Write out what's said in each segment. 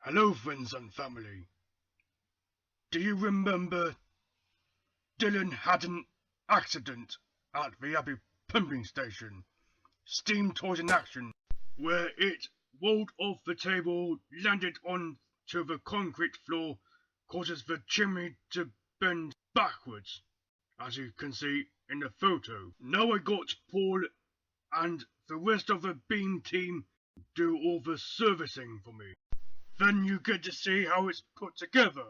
Hello, friends and family. Do you remember Dylan had an accident at the Abbey pumping station, steam toys in action, where it rolled off the table, landed onto the concrete floor, causes the chimney to bend backwards, as you can see in the photo. Now I got Paul and the rest of the beam team do all the servicing for me. Then you get to see how it's put together.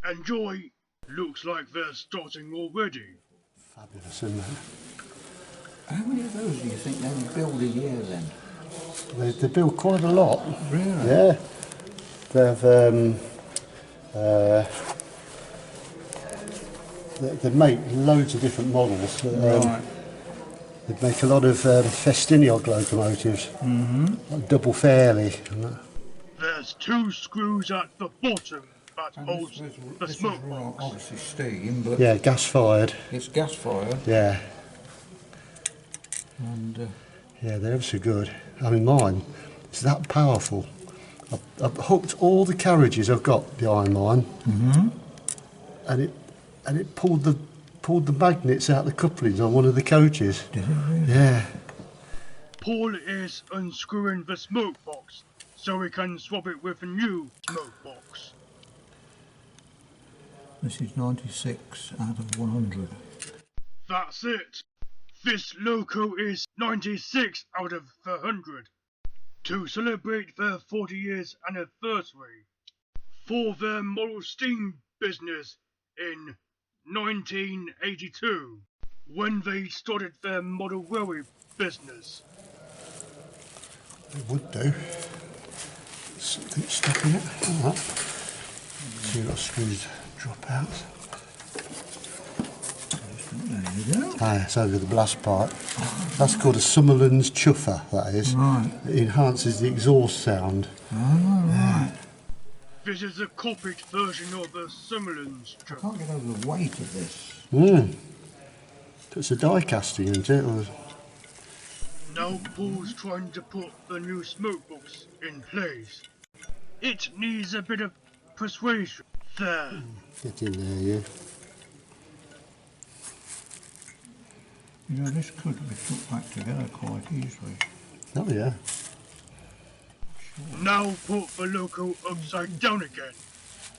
Enjoy! Looks like they're starting already. Fabulous, isn't it? How many of those do you think they would build a year then? They build quite a lot. Really? Yeah. They make loads of different models. Right. They make a lot of Festiniog locomotives, like double fairly. There's two screws at the bottom that holds the smoke box. Obviously steam, but Yeah, gas fired. it's gas fired. Yeah, And yeah, they're ever so good. I mean, mine is that powerful. I've hooked all the carriages I've got behind mine, and it pulled the magnets out the couplings on one of the coaches. did it really? Yeah. Paul is unscrewing the smoke box so we can swap it with a new smoke box. This is 96 out of 100. That's it. This loco is 96 out of 100 to celebrate their 40 years anniversary for their model steam business in 1982 when they started their model railway business. It would do. Something stuck in it. All right. See what screws drop out. There you go. Ah, it's over the blast pipe. That's called a Summerland's chuffer, that is. Right. It enhances the exhaust sound. Oh, right. This is a copied version of the Summerland's I truck. can't get over the weight of this. It's a die casting, isn't it? Or... Now Paul's trying to put the new smoke box in place. It needs a bit of persuasion. There. Get in there, you. You know, this could be put back together quite easily. Oh, yeah. Now put the loco upside down again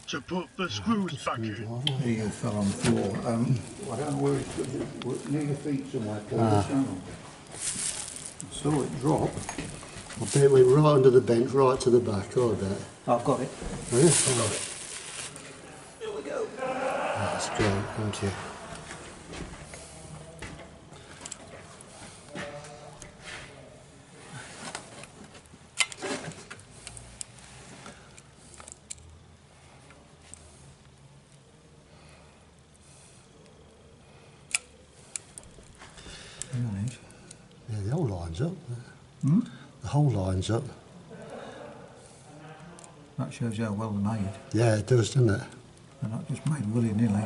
to put the screws back in. Here you fell on the floor. I don't know where it's near your feet somewhere. I saw it drop. I bet it went right under the bench, right to the back, I bet. I've got it. Oh, yeah? Oh, Here we go. that's great, thank you. Right. Yeah, the whole line's up. The whole line's up. That shows you how well they're made. Yeah, it does, doesn't it? They're not just made willy-nilly.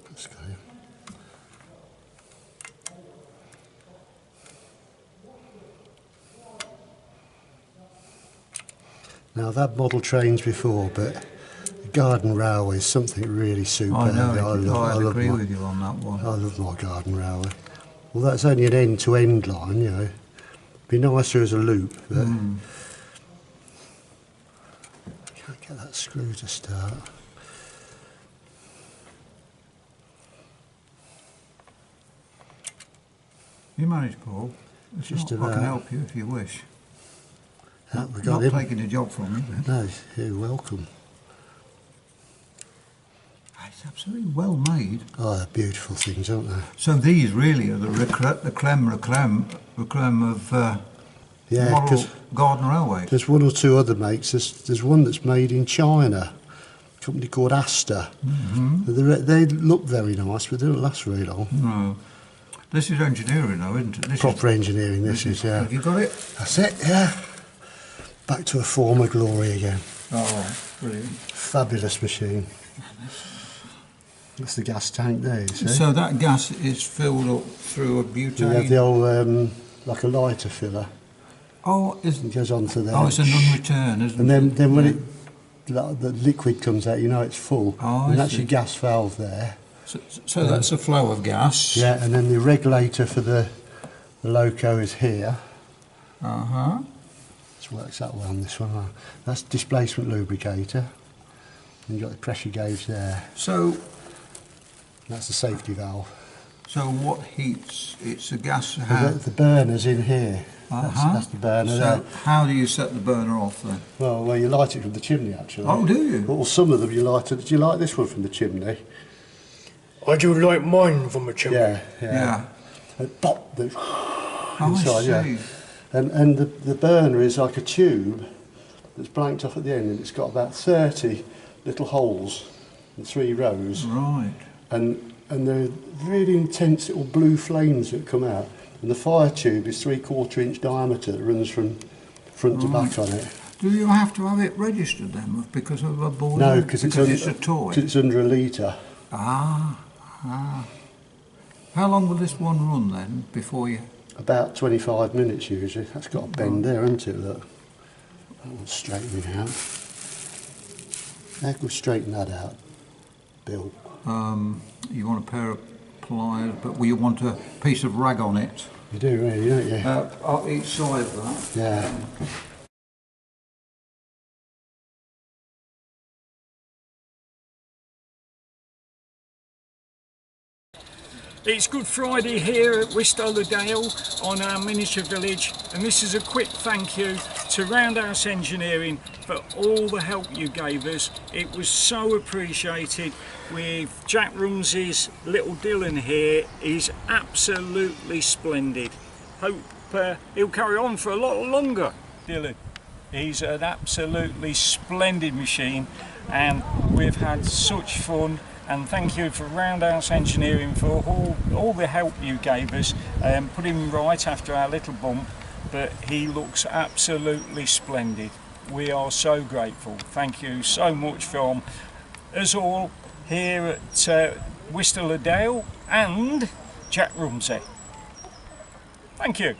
That's good. Now, I've had model trains before, but the garden railway is something really superb. I know, I love agree my, with you on that one. I love my garden railway. Well, that's only an end-to-end line, you know. Be nicer as a loop, but can't get that screw to start. You manage, Paul. If Just not, I about. can help you if you wish. We got Not him. taking a job from you, but No, you're welcome. it's absolutely well made. Oh, they're beautiful things, aren't they? So these really are the creme of Yeah, model because garden railways. there's one or two other makes. There's one that's made in China, a company called Asta. They look very nice, but they don't last very long. No. This is engineering though, isn't it? This Proper engineering, this is, yeah. Have you got it? That's it, yeah. Back to a former glory again. Oh, brilliant. Fabulous machine. That's the gas tank there, you see. So that gas is filled up through a butane? We have the old, like a lighter filler. Oh, and goes onto there. oh, it's a non-return, isn't And it? then when Yeah. the liquid comes out, you know it's full. Oh, and I that's see. your gas valve there. So that's a flow of gas. Yeah, and then the regulator for the loco is here. Uh-huh. This works that way on this one. That's displacement lubricator. And you've got the pressure gauge there. So That's the safety valve. what heats? It's a gas. The burner's in here. That's the burner So there. how do you set the burner off then? Well, you light it from the chimney actually. Oh, do you? Well, some of them you light it. Do you like this one from the chimney? I do like mine from a chimney. Yeah. Pop the Oh, inside, I see. yeah. And the burner is like a tube that's blanked off at the end, and it's got about 30 little holes in 3 rows. Right. And they're really intense little blue flames that come out. And the fire tube is 3/4 inch diameter that runs from front to back on it. Do you have to have it registered then because of a boiler? No, because it's a toy. 'cause it's under a litre. Ah. How long will this one run then before you? About 25 minutes usually. That's got a bend there, hasn't it? Look. That one's straightening out. How can we straighten that out, Bill? You want a pair of pliers, but you want a piece of rag on it. You do really, don't you? On each side of that. Yeah. It's Good Friday here at Wistow on our miniature village, and this is a quick thank you to Roundhouse Engineering for all the help you gave us. It was so appreciated. With Jack Rumsey's little Dylan here, he's absolutely splendid. Hope he'll carry on for a lot longer. Dylan, he's an absolutely splendid machine, and we've had such fun. And thank you for Roundhouse Engineering for all the help you gave us, put him right after our little bump, but he looks absolutely splendid. We are so grateful. Thank you so much from us all here at Wistow and Jack Rumsey. Thank you.